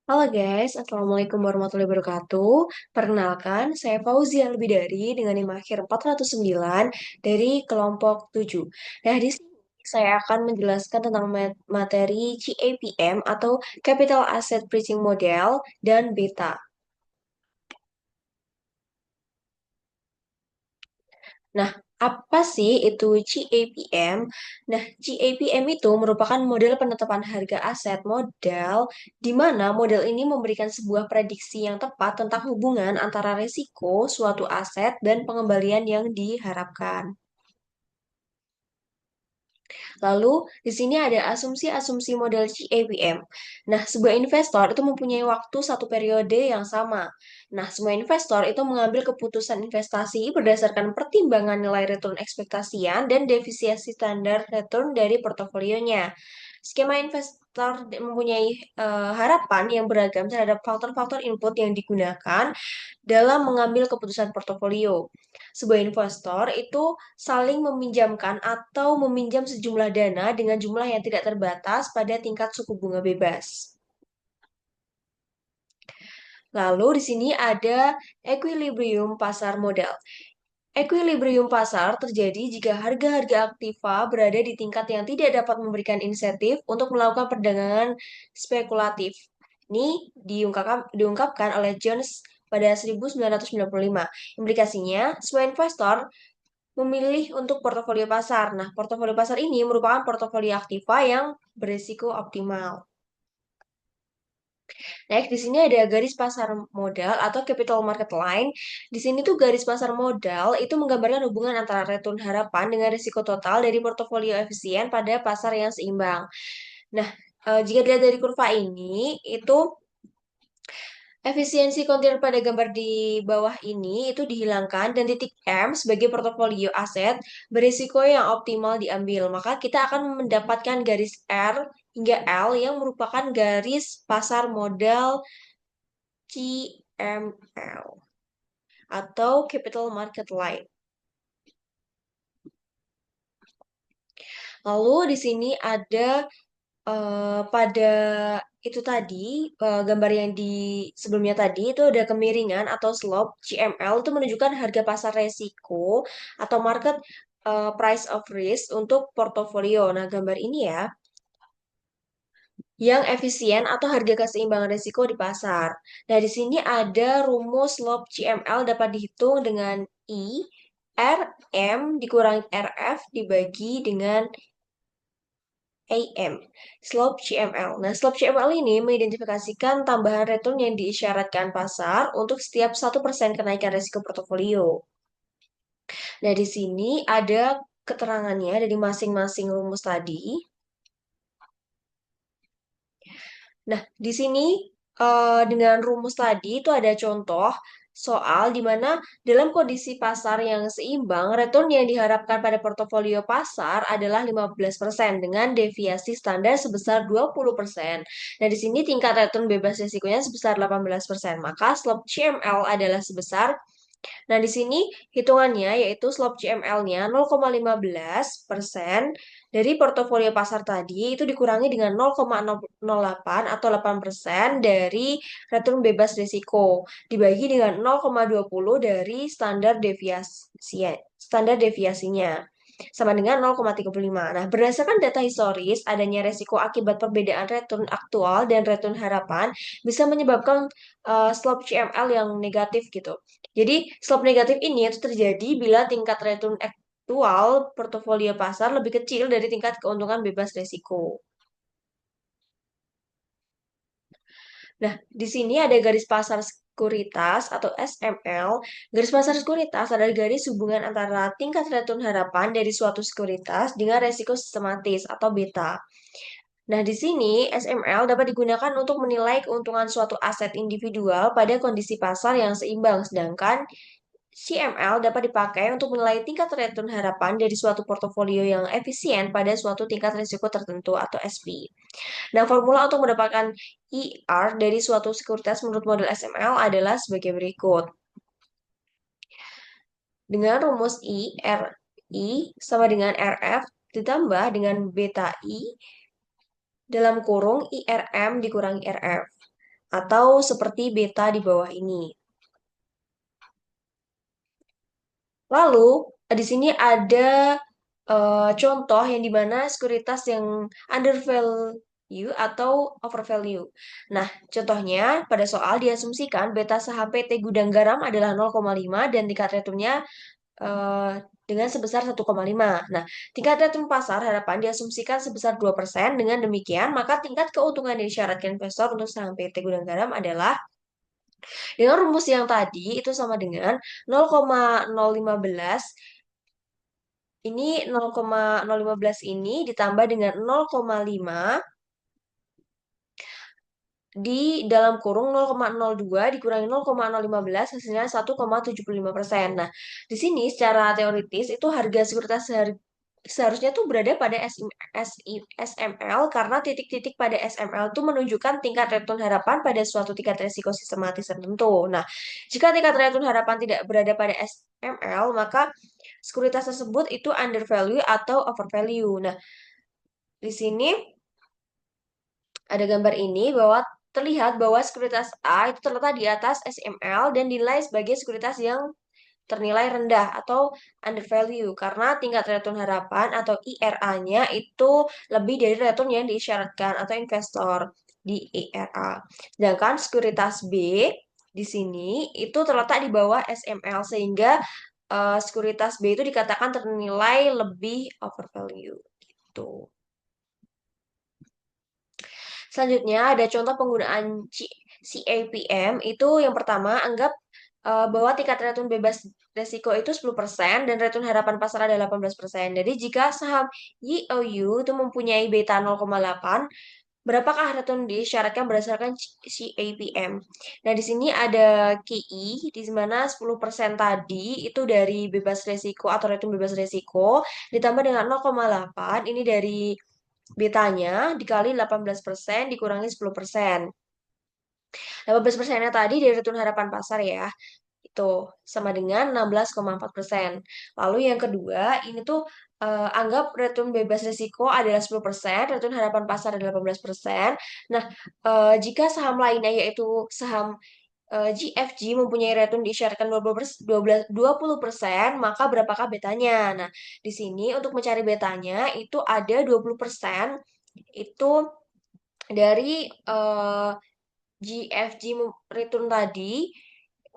Halo guys, Assalamualaikum warahmatullahi wabarakatuh. Perkenalkan, saya Fauzia lebih dari dengan NIM akhir 409 dari kelompok 7. Nah, di sini saya akan menjelaskan tentang materi CAPM atau Capital Asset Pricing Model dan Beta. Nah, apa sih itu CAPM? Nah, CAPM itu merupakan model penetapan harga aset modal, di mana model ini memberikan sebuah prediksi yang tepat tentang hubungan antara risiko suatu aset dan pengembalian yang diharapkan. Lalu, di sini ada asumsi-asumsi model CAPM. Nah, sebuah investor itu mempunyai waktu satu periode yang sama. Nah, semua investor itu mengambil keputusan investasi berdasarkan pertimbangan nilai return ekspektasian dan defisiensi standar return dari portofolionya. Skema investor mempunyai harapan yang beragam terhadap faktor-faktor input yang digunakan dalam mengambil keputusan portofolio. Sebuah investor itu saling meminjamkan atau meminjam sejumlah dana dengan jumlah yang tidak terbatas pada tingkat suku bunga bebas. Lalu di sini ada equilibrium pasar modal. Equilibrium pasar terjadi jika harga-harga aktiva berada di tingkat yang tidak dapat memberikan insentif untuk melakukan perdagangan spekulatif. Ini diungkapkan oleh Jones pada 1995. Implikasinya, semua investor memilih untuk portofolio pasar. Nah, portofolio pasar ini merupakan portofolio aktiva yang berisiko optimal. Next, di sini ada garis pasar modal atau capital market line. Di sini tuh garis pasar modal itu menggambarkan hubungan antara return harapan dengan risiko total dari portofolio efisien pada pasar yang seimbang. Nah, jika dilihat dari kurva ini, itu efisiensi kontir pada gambar di bawah ini itu dihilangkan dan titik M sebagai portofolio aset berisiko yang optimal diambil. Maka kita akan mendapatkan garis R hingga L yang merupakan garis pasar modal CML atau Capital Market Line. Lalu di sini ada pada itu tadi gambar yang di sebelumnya tadi itu ada kemiringan atau slope CML itu menunjukkan harga pasar resiko atau market price of risk untuk portofolio. Nah, gambar ini ya yang efisien atau harga keseimbangan risiko di pasar. Nah, di sini ada rumus slope CML dapat dihitung dengan RM dikurangi RF dibagi dengan AM, slope CML. Nah, slope CML ini mengidentifikasikan tambahan return yang diisyaratkan pasar untuk setiap 1% kenaikan risiko portofolio. Nah, di sini ada keterangannya dari masing-masing rumus tadi. Nah, di sini dengan rumus tadi itu ada contoh soal di mana dalam kondisi pasar yang seimbang, return yang diharapkan pada portofolio pasar adalah 15% dengan deviasi standar sebesar 20%. Nah, di sini tingkat return bebas risikonya sebesar 18%. Maka slope CML adalah sebesar. Nah, di sini hitungannya yaitu slope CML-nya 0,15% dari portofolio pasar tadi itu dikurangi dengan 0,08 atau 8% dari return bebas risiko dibagi dengan 0,20 dari standar deviasinya sama dengan 0,35. Nah, berdasarkan data historis, adanya resiko akibat perbedaan return aktual dan return harapan bisa menyebabkan slope CML yang negatif gitu. Jadi, slope negatif ini itu terjadi bila tingkat return aktual portofolio pasar lebih kecil dari tingkat keuntungan bebas risiko. Nah, di sini ada garis pasar sekuritas atau SML. Garis pasar sekuritas adalah garis hubungan antara tingkat return harapan dari suatu sekuritas dengan resiko sistematis atau beta. Nah, di sini SML dapat digunakan untuk menilai keuntungan suatu aset individual pada kondisi pasar yang seimbang, sedangkan CML dapat dipakai untuk menilai tingkat return harapan dari suatu portofolio yang efisien pada suatu tingkat risiko tertentu atau SP. Nah, formula untuk mendapatkan ER dari suatu sekuritas menurut model SML adalah sebagai berikut. Dengan rumus I sama dengan RF ditambah dengan beta I dalam kurung IRM dikurangi RF. atau seperti beta di bawah ini. Lalu, di sini ada contoh yang dimana sekuritas yang under value atau over value. Nah, contohnya pada soal diasumsikan beta saham PT Gudang Garam adalah 0,5 dan tingkat returnnya eh, dengan sebesar 1,5. Nah, tingkat return pasar harapan diasumsikan sebesar 2%. Dengan demikian, maka tingkat keuntungan yang disyaratkan investor untuk saham PT Gudang Garam adalah dengan rumus yang tadi itu sama dengan 0,015 ini 0,015 ini ditambah dengan 0,5 di dalam kurung 0,02 dikurangi 0,015 hasilnya 1,75%. Nah, di sini secara teoritis itu harga sekuritas seharusnya tuh berada pada SML karena titik-titik pada SML itu menunjukkan tingkat return harapan pada suatu tingkat risiko sistematis tertentu. Nah, jika tingkat return harapan tidak berada pada SML, maka sekuritas tersebut itu undervalue atau overvalue. Nah, di sini ada gambar ini bahwa terlihat bahwa sekuritas A itu terletak di atas SML dan dinilai sebagai sekuritas yang ternilai rendah atau undervalue karena tingkat return harapan atau IRA-nya itu lebih dari return yang diisyaratkan atau investor di IRA. Sedangkan sekuritas B di sini itu terletak di bawah SML sehingga sekuritas B itu dikatakan ternilai lebih overvalue gitu. Selanjutnya ada contoh penggunaan CAPM itu yang pertama anggap bahwa tingkat return bebas resiko itu 10% dan return harapan pasar ada 18%. Jadi jika saham YOU itu mempunyai beta 0,8, berapakah return disyaratkan berdasarkan CAPM? Nah, di sini ada KI di mana 10% tadi itu dari bebas resiko atau return bebas resiko ditambah dengan 0,8 ini dari betanya dikali 18% dikurangi 10%. 18%-nya tadi dari return harapan pasar ya. Itu sama dengan 16,4%. Lalu yang kedua, ini tuh anggap return bebas risiko adalah 10%, return harapan pasar adalah 18%. Nah, jika saham lainnya yaitu saham GFG mempunyai return diisyaratkan 20%, maka berapakah betanya? Nah, di sini untuk mencari betanya itu ada 20% itu dari GFG return tadi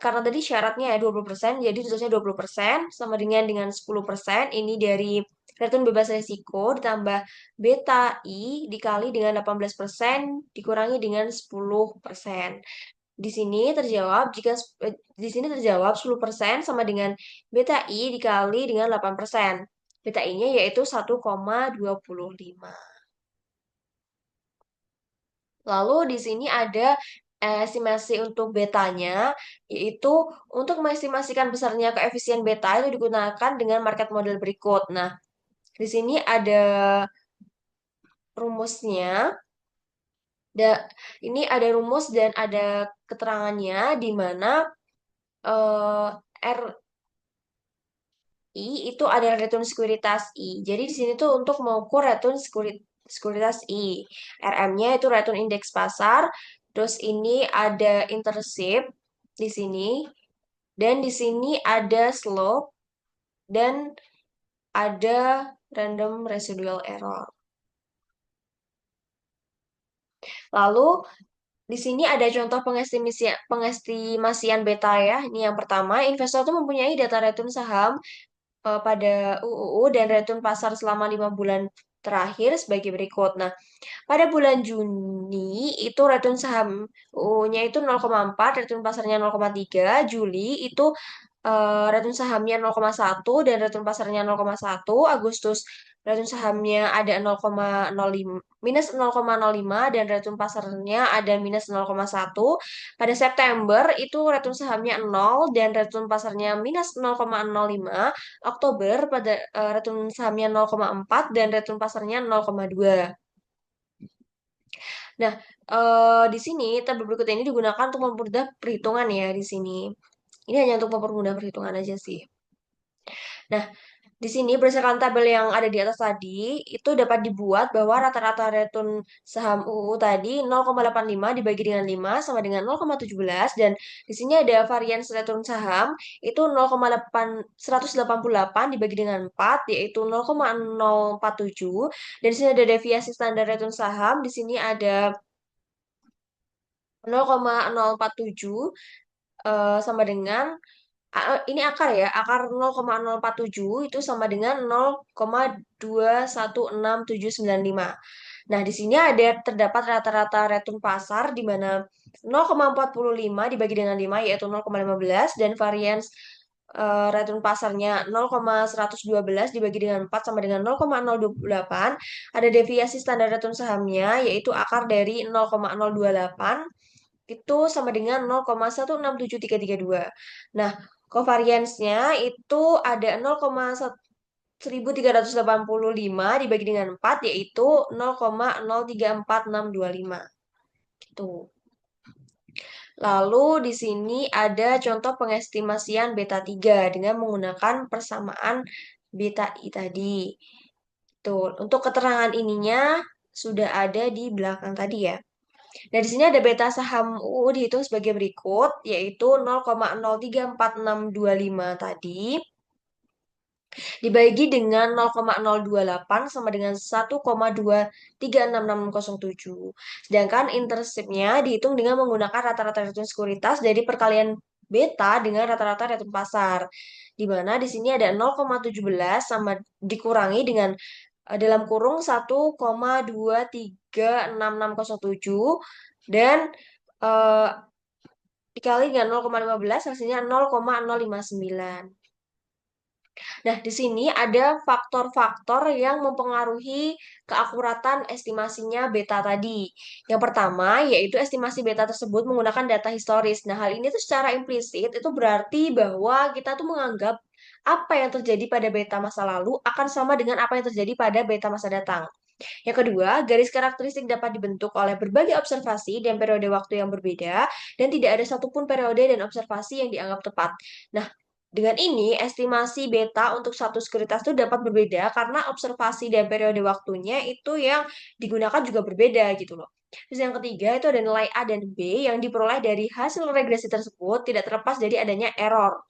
karena tadi syaratnya ya 20%, jadi tulisnya 20% sama dengan 10%. Ini dari return bebas resiko ditambah beta I dikali dengan 18% dikurangi dengan 10%. Di sini terjawab di sini terjawab 10% sama dengan beta I dikali dengan 8%. Beta I-nya yaitu 1,25. Lalu di sini ada estimasi untuk betanya, yaitu untuk mengestimasikan besarnya koefisien beta itu digunakan dengan market model berikut. Nah, di sini ada rumusnya. Ini ada rumus dan ada keterangannya di mana eh, RI itu adalah return sekuritas I. Jadi di sini tuh untuk mengukur return sekuritas I. RM-nya itu return indeks pasar. Terus ini ada intercept di sini. Dan di sini ada slope dan ada random residual error. Lalu di sini ada contoh pengestimasian beta ya. Ini yang pertama, investor itu mempunyai data return saham pada UUU dan return pasar selama 5 bulan terakhir sebagai berikut. Nah, pada bulan Juni itu return saham UU-nya itu 0,4, return pasarnya 0,3. Juli itu return sahamnya 0,1 dan return pasarnya 0,1. Agustus return sahamnya ada 0,05 minus 0,05 dan return pasarnya ada minus 0,1. Pada September itu return sahamnya 0 dan return pasarnya minus 0,05. Oktober pada return sahamnya 0,4 dan return pasarnya 0,2. Nah, di sini tabel berikut ini digunakan untuk mempermudah perhitungan ya di sini. Ini hanya untuk mempermudah perhitungan aja sih. Nah, Di sini berdasarkan tabel yang ada di atas tadi, itu dapat dibuat bahwa rata-rata return saham UU tadi 0,85 dibagi dengan 5 sama dengan 0,17 dan di sini ada varians return saham itu 188 dibagi dengan 4 yaitu 0,047 dan di sini ada deviasi standar return saham, di sini ada 0,047 sama dengan ini akar ya, akar 0,047 itu sama dengan 0,216795. Nah, di sini ada terdapat rata-rata return pasar di mana 0,45 dibagi dengan 5 yaitu 0,15 dan varians return pasarnya 0,112 dibagi dengan 4 sama dengan 0,028. Ada deviasi standar return sahamnya yaitu akar dari 0,028 itu sama dengan 0,167332. Nah, covariance-nya itu ada 0,1385 dibagi dengan 4 yaitu 0,034625 gitu. Lalu di sini ada contoh pengestimasian beta 3 dengan menggunakan persamaan beta I tadi. Tuh, untuk keterangan ininya sudah ada di belakang tadi ya. Nah, di sini ada beta saham UU dihitung sebagai berikut, yaitu 0,034625 tadi, dibagi dengan 0,028 sama dengan 1,236607. Sedangkan intercept-nya dihitung dengan menggunakan rata-rata return sekuritas dari perkalian beta dengan rata-rata return pasar. Di mana di sini ada 0,17 sama dikurangi dengan dalam kurung 1,236607 dan eh, dikali dengan 0,15 hasilnya 0,059. Nah, di sini ada faktor-faktor yang mempengaruhi keakuratan estimasinya beta tadi. Yang pertama, yaitu estimasi beta tersebut menggunakan data historis. Nah, hal ini tuh secara implisit itu berarti bahwa kita tuh menganggap apa yang terjadi pada beta masa lalu akan sama dengan apa yang terjadi pada beta masa datang. Yang kedua, garis karakteristik dapat dibentuk oleh berbagai observasi dan periode waktu yang berbeda, dan tidak ada satupun periode dan observasi yang dianggap tepat. Nah, dengan ini, estimasi beta untuk satu sekuritas itu dapat berbeda karena observasi dan periode waktunya itu yang digunakan juga berbeda gitu loh. Terus yang ketiga itu ada nilai A dan B yang diperoleh dari hasil regresi tersebut tidak terlepas dari adanya error.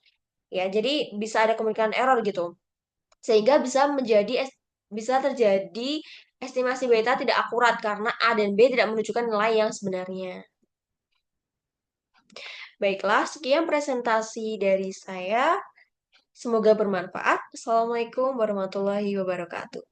Ya, jadi bisa ada kemungkinan error gitu. Sehingga bisa terjadi estimasi beta tidak akurat karena A dan B tidak menunjukkan nilai yang sebenarnya. Baiklah, sekian presentasi dari saya. Semoga bermanfaat. Assalamualaikum warahmatullahi wabarakatuh.